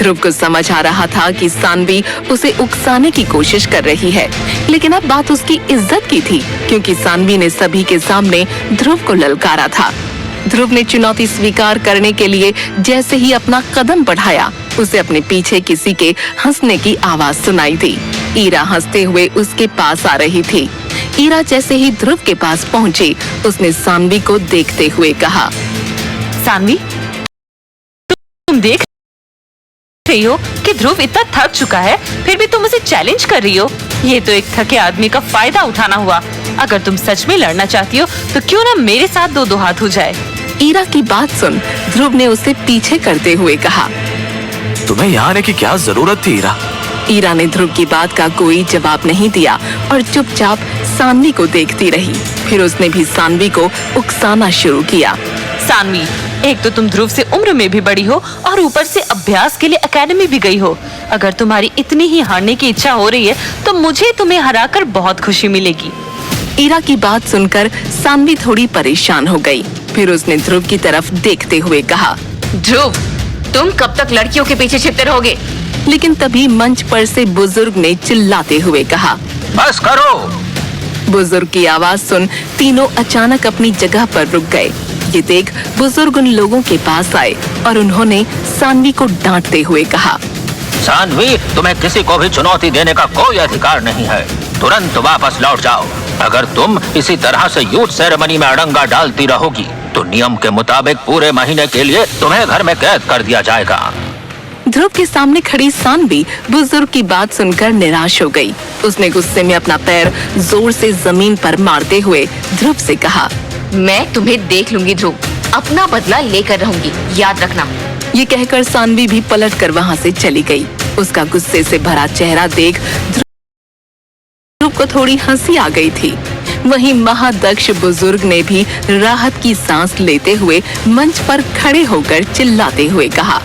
ध्रुव को समझ आ रहा था कि सानवी उसे उकसाने की कोशिश कर रही है, लेकिन अब बात उसकी इज्जत की थी, क्योंकि सानवी ने सभी के सामने ध्रुव को ललकारा था। ध्रुव ने चुनौती स्वीकार करने के लिए जैसे ही अपना कदम बढ़ाया, उसे अपने पीछे किसी के हंसने की आवाज सुनाई दी। ईरा हंसते हुए उसके पास आ रही थी। ईरा जैसे ही ध्रुव के पास पहुंची, उसने सानवी को देखते हुए कहा, सानवी, तुम देख रही हो कि ध्रुव इतना थक चुका है, फिर भी तुम उसे चैलेंज कर रही हो। ये तो एक थके आदमी का फायदा उठाना हुआ। अगर तुम सच में लड़ना चाहती हो तो क्यों ना मेरे साथ दो हाथ हो जाए। ईरा की बात सुन ध्रुव ने उसे पीछे करते हुए कहा, तुम्हें यहाँ आने की क्या जरूरत थी ईरा? ईरा ने ध्रुव की बात का कोई जवाब नहीं दिया और चुपचाप सानवी को देखती रही। फिर उसने भी सानवी को उकसाना शुरू किया। सानवी, एक तो तुम ध्रुव से उम्र में भी बड़ी हो और ऊपर से अभ्यास के लिए एकेडमी भी गई हो। अगर तुम्हारी इतनी ही हारने की इच्छा हो रही है तो मुझे तुम्हें हराकर बहुत खुशी मिलेगी। ईरा की बात सुनकर सानवी थोड़ी परेशान हो गई। फिर उसने ध्रुव की तरफ देखते हुए कहा, ध्रुव, तुम कब तक लड़कियों के पीछे छिपते रहोगे? लेकिन तभी मंच पर से बुजुर्ग ने चिल्लाते हुए कहा, बस करो। बुजुर्ग की आवाज सुन तीनों अचानक अपनी जगह पर रुक गए। ये देख बुजुर्ग उन लोगों के पास आए और उन्होंने सानवी को डांटते हुए कहा, सानवी, तुम्हें किसी को भी चुनौती देने का कोई अधिकार नहीं है। तुरंत वापस लौट जाओ। अगर तुम इसी तरह से यूथ सेरेमनी में अड़ंगा डालती रहोगी तो नियम के मुताबिक पूरे महीने के लिए तुम्हें घर में कैद कर दिया जाएगा। ध्रुव के सामने खड़ी सानवी बुजुर्ग की बात सुनकर निराश हो गई। उसने गुस्से में अपना पैर जोर से जमीन पर मारते हुए ध्रुव से कहा, मैं तुम्हें देख लूंगी ध्रुव, अपना बदला लेकर रहूंगी, याद रखना। ये कहकर सानवी भी पलटकर वहाँ से चली गई। उसका गुस्से से भरा चेहरा देख ध्रुव को थोड़ी हंसी आ गई थी। वहीं महादक्ष बुजुर्ग ने भी राहत की सांस लेते हुए मंच पर खड़े होकर चिल्लाते हुए कहा,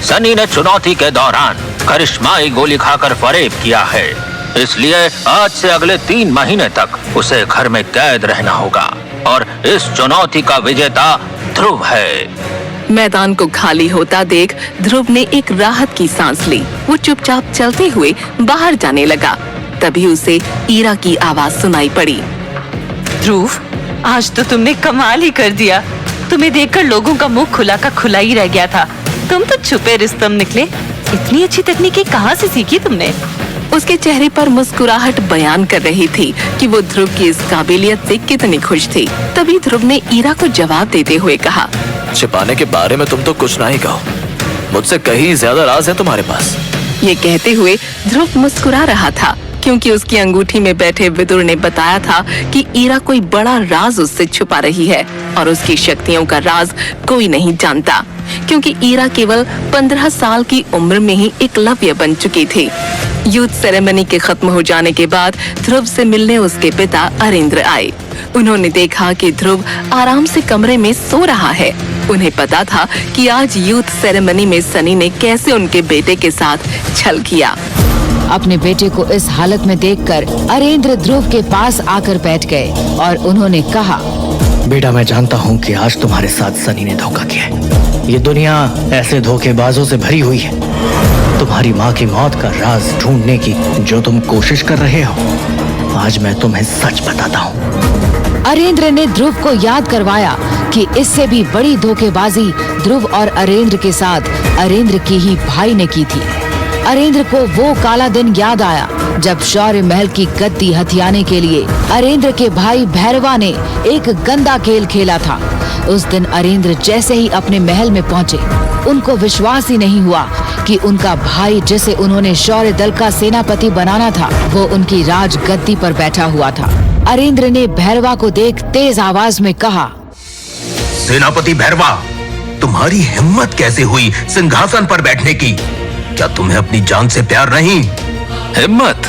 सनी ने चुनौती के दौरान करिश्माई गोली खाकर फरेब किया है, इसलिए आज से अगले 3 महीने तक उसे घर में कैद रहना होगा और इस चुनौती का विजेता ध्रुव है। मैदान को खाली होता देख ध्रुव ने एक राहत की सांस ली। वो चुपचाप चलते हुए बाहर जाने लगा। तभी उसे ईरा की आवाज सुनाई पड़ी, ध्रुव, आज तो तुमने कमाल ही कर दिया। तुम्हें देखकर लोगों का मुंह खुला का खुला ही रह गया था। तुम तो छुपे रुस्तम निकले। इतनी अच्छी तकनीकें कहाँ से सीखी तुमने? उसके चेहरे पर मुस्कुराहट बयान कर रही थी कि वो ध्रुव की इस काबिलियत से कितनी खुश थी। तभी ध्रुव ने ईरा को जवाब देते हुए कहा, छिपाने के बारे में तुम तो कुछ ना ही कहो, मुझसे कहीं ज्यादा राज है तुम्हारे पास। ये कहते हुए ध्रुव मुस्कुरा रहा था, क्योंकि उसकी अंगूठी में बैठे विदुर ने बताया था कि ईरा कोई बड़ा राज उससे छुपा रही है और उसकी शक्तियों का राज कोई नहीं जानता, क्योंकि ईरा केवल 15 साल की उम्र में ही एकलव्य बन चुकी थी। यूथ सेरेमनी के खत्म हो जाने के बाद ध्रुव से मिलने उसके पिता अरेंद्र आए। उन्होंने देखा कि ध्रुव आराम से कमरे में सो रहा है। उन्हें पता था कि आज यूथ सेरेमनी में सनी ने कैसे उनके बेटे के साथ छल किया। अपने बेटे को इस हालत में देखकर अरेंद्र ध्रुव के पास आकर बैठ गए और उन्होंने कहा, बेटा, मैं जानता हूँ कि आज तुम्हारे साथ सनी ने धोखा किया है। ये दुनिया ऐसे धोखेबाजों से भरी हुई है। तुम्हारी माँ की मौत का राज ढूंढने की जो तुम कोशिश कर रहे हो, आज मैं तुम्हें सच बताता हूँ। अरेंद्र ने ध्रुव को याद करवाया कि इससे भी बड़ी धोखेबाजी ध्रुव और अरेंद्र के साथ अरेंद्र की ही भाई ने की थी। अरेंद्र को वो काला दिन याद आया जब शौर्य महल की गद्दी हथियाने के लिए अरेंद्र के भाई भैरवा ने एक गंदा खेल खेला था। उस दिन अरेंद्र जैसे ही अपने महल में पहुंचे, उनको विश्वास ही नहीं हुआ कि उनका भाई, जिसे उन्होंने शौर्य दल का सेनापति बनाना था, वो उनकी राज गद्दी पर बैठा हुआ था। अरेंद्र ने भैरवा को देख तेज आवाज में कहा, सेनापति भैरवा, तुम्हारी हिम्मत कैसे हुई सिंहासन पर बैठने की? क्या तुम्हें अपनी जान से प्यार नहीं? हिम्मत?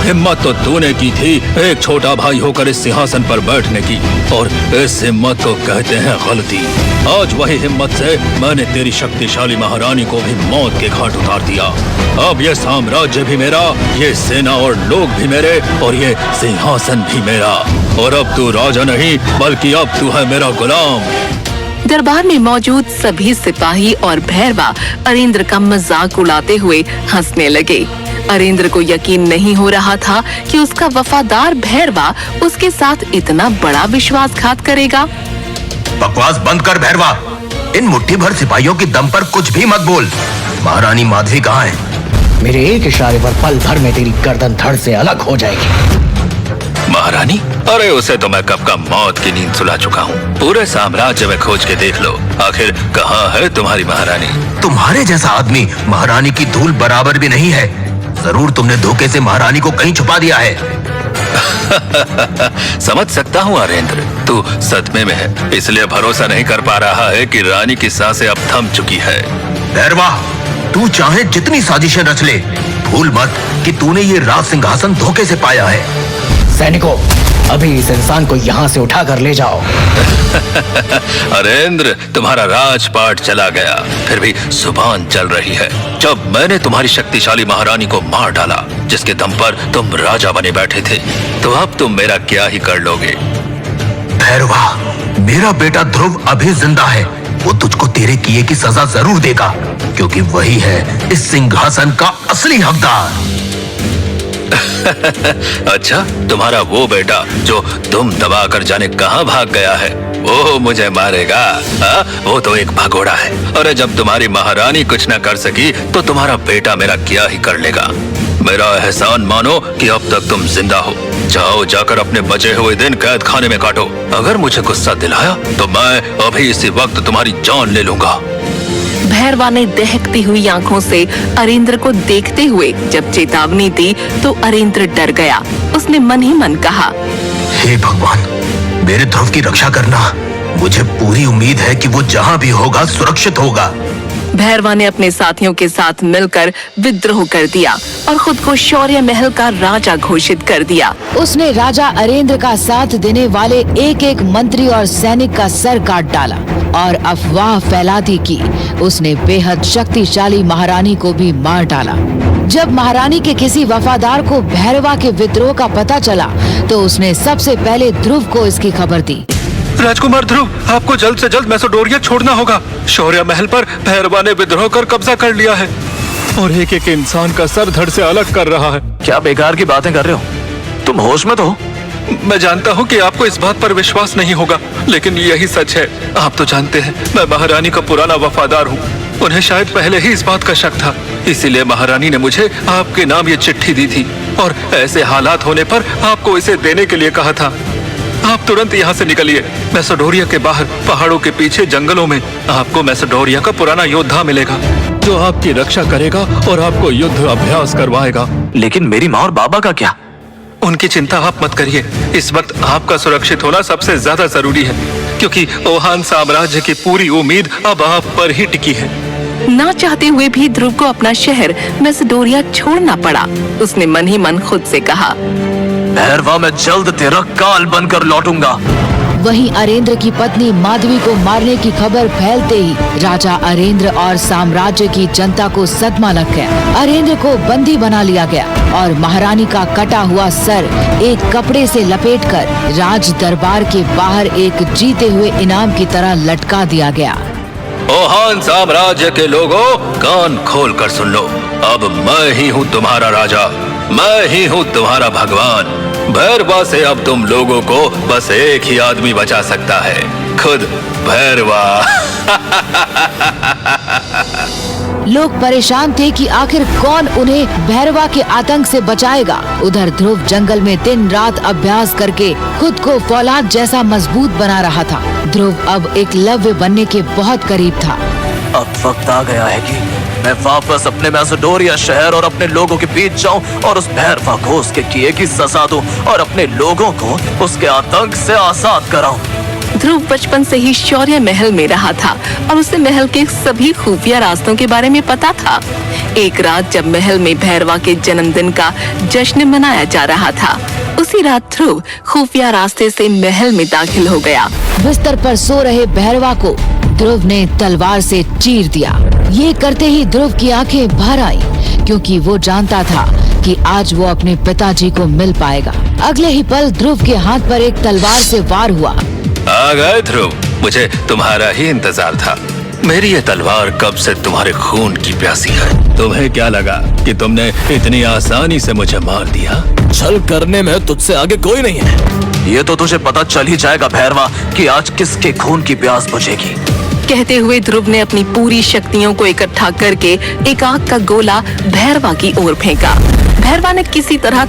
हिम्मत तो तूने की थी एक छोटा भाई होकर इस सिंहासन पर बैठने की, और इस हिम्मत को कहते हैं गलती। आज वही हिम्मत से मैंने तेरी शक्तिशाली महारानी को भी मौत के घाट उतार दिया। अब ये साम्राज्य भी मेरा, ये सेना और लोग भी मेरे, और ये सिंहासन भी मेरा। और अब तू राजा नहीं बल्कि अब तू है मेरा गुलाम। दरबार में मौजूद सभी सिपाही और भैरवा अरेंद्र का मजाक उड़ाते हुए हंसने लगे। अरेंद्र को यकीन नहीं हो रहा था कि उसका वफादार भैरवा उसके साथ इतना बड़ा विश्वासघात करेगा। बकवास बंद कर भैरवा। इन मुट्ठी भर सिपाहियों की दम पर कुछ भी मत बोल। महारानी माधवी कहाँ है? मेरे एक इशारे पर पल भर में तेरी गर्दन धड़ से अलग हो जाएगी। महारानी? अरे उसे तो मैं कब का मौत की नींद सुला चुका हूँ। पूरे साम्राज्य में खोज के देख लो, आखिर कहाँ है तुम्हारी महारानी? तुम्हारे जैसा आदमी महारानी की धूल बराबर भी नहीं है। जरूर तुमने धोखे से महारानी को कहीं छुपा दिया है। समझ सकता हूँ अरेंद्र, तू सदमे में है, इसलिए भरोसा नहीं कर पा रहा है कि रानी की सांसें अब थम चुकी है। भैरवा, तू चाहे जितनी साजिशें रच ले, भूल मत कि तूने ये राज सिंहासन धोखे से पाया है। सैनिकों, अभी इस इंसान को यहाँ से उठा कर ले जाओ। अरेंद्र, तुम्हारा राजपाट चला गया, फिर भी जुबान चल रही है। जब मैंने तुम्हारी शक्तिशाली महारानी को मार डाला, जिसके दम पर तुम राजा बने बैठे थे, तो अब तुम मेरा क्या ही कर लोगे? भैरवा, मेरा बेटा ध्रुव अभी जिंदा है। वो तुझको तेरे किए की सजा जरूर देगा, क्योंकि वही है इस सिंहासन का असली हकदार। अच्छा, तुम्हारा वो बेटा जो तुम दबा कर जाने कहाँ भाग गया है, वो मुझे मारेगा? वो तो एक भगोड़ा है। अरे जब तुम्हारी महारानी कुछ न कर सकी, तो तुम्हारा बेटा मेरा क्या ही कर लेगा? मेरा एहसान मानो कि अब तक तुम जिंदा हो। जाओ, जाकर अपने बचे हुए दिन कैद खाने में काटो। अगर मुझे गुस्सा दिलाया तो मैं अभी इसी वक्त तुम्हारी जान ले लूंगा। भैरवा ने दहकती हुई आंखों से अरेंद्र को देखते हुए जब चेतावनी दी तो अरेंद्र डर गया। उसने मन ही मन कहा, हे भगवान, मेरे ध्रुव की रक्षा करना। मुझे पूरी उम्मीद है कि वो जहाँ भी होगा सुरक्षित होगा। भैरवा ने अपने साथियों के साथ मिलकर विद्रोह कर दिया और खुद को शौर्य महल का राजा घोषित कर दिया। उसने राजा अरेंद्र का साथ देने वाले एक एक मंत्री और सैनिक का सर काट डाला और अफवाह फैलाती कि उसने बेहद शक्तिशाली महारानी को भी मार डाला। जब महारानी के किसी वफादार को भैरवा के विद्रोह का पता चला तो उसने सबसे पहले ध्रुव को इसकी खबर दी। राजकुमार ध्रुव, आपको जल्द से जल्द मैसेडोरिया छोड़ना होगा। शौर्य महल पर भैरवा ने विद्रोह कर कब्जा कर लिया है और एक एक इंसान का सर धड़ से अलग कर रहा है। क्या बेकार की बातें कर रहे हो? तुम होश में तो हो? मैं जानता हूँ कि आपको इस बात पर विश्वास नहीं होगा, लेकिन यही सच है। आप तो जानते हैं मैं महारानी का पुराना वफादार हूँ। उन्हें शायद पहले ही इस बात का शक था, इसीलिए महारानी ने मुझे आपके नाम ये चिट्ठी दी थी और ऐसे हालात होने पर आपको इसे देने के लिए कहा था। आप तुरंत यहाँ से निकलिए। मैसेडोरिया के बाहर पहाड़ों के पीछे जंगलों में आपको मैसेडोरिया का पुराना योद्धा मिलेगा, जो आपकी रक्षा करेगा और आपको युद्ध अभ्यास करवाएगा। लेकिन मेरी माँ और बाबा का क्या? उनकी चिंता आप मत करिए। इस वक्त आपका सुरक्षित होना सबसे ज्यादा जरूरी है, क्योंकि ओहान साम्राज्य की पूरी उम्मीद अब आप पर ही टिकी है। ना चाहते हुए भी ध्रुव को अपना शहर मैसेडोरिया छोड़ना पड़ा। उसने मन ही मन खुद से कहा, भैरवा, मैं जल्द तेरा काल बनकर लौटूंगा। वहीं अरेंद्र की पत्नी माधवी को मारने की खबर फैलते ही राजा अरेंद्र और साम्राज्य की जनता को सदमा लग गया। अरेंद्र को बंदी बना लिया गया और महारानी का कटा हुआ सर एक कपड़े से लपेटकर राज दरबार के बाहर एक जीते हुए इनाम की तरह लटका दिया गया। ओहान साम्राज्य के लोगों, कान खोल कर सुन लो। अब मैं ही हूँ तुम्हारा राजा, मैं ही हूँ तुम्हारा भगवान। भैरवा से अब तुम लोगों को बस एक ही आदमी बचा सकता है, खुद भैरवा। लोग परेशान थे कि आखिर कौन उन्हें भैरवा के आतंक से बचाएगा। उधर ध्रुव जंगल में दिन रात अभ्यास करके खुद को फौलाद जैसा मजबूत बना रहा था। ध्रुव अब एकलव्य बनने के बहुत करीब था। अब वक्त आ गया है कि मैं वापस अपने मैसेडोरिया शहर और अपने लोगों के बीच जाऊं और उस भैरवा को उसके किए की सजा दूं और अपने लोगों को उसके आतंक से आजाद कराऊं। ध्रुव बचपन से ही शौर्य महल में रहा था और उसे महल के सभी खुफिया रास्तों के बारे में पता था। एक रात जब महल में भैरवा के जन्मदिन का जश्न मनाया जा रहा था, उसी रात ध्रुव खुफिया रास्ते से महल में दाखिल हो गया। बिस्तर पर सो रहे भैरवा को ध्रुव ने तलवार से चीर दिया। ये करते ही ध्रुव की आंखें भर आई, क्योंकि वो जानता था कि आज वो अपने पिताजी को मिल पाएगा। अगले ही पल ध्रुव के हाथ पर एक तलवार से वार हुआ। आ गए ध्रुव, मुझे तुम्हारा ही इंतजार था। मेरी ये तलवार कब से तुम्हारे खून की प्यासी है। तुम्हें क्या लगा कि तुमने इतनी आसानी से मुझे मार दिया? छल करने में तुझसे आगे कोई नहीं है। ये तो तुझे पता चल ही जाएगा भैरवा कि आज किसके खून की प्यास बुझेगी। कहते हुए ध्रुव ने अपनी पूरी शक्तियों को इकट्ठा करके एक आग का गोला भैरवा की ओर फेंका। भैरवा ने किसी तरह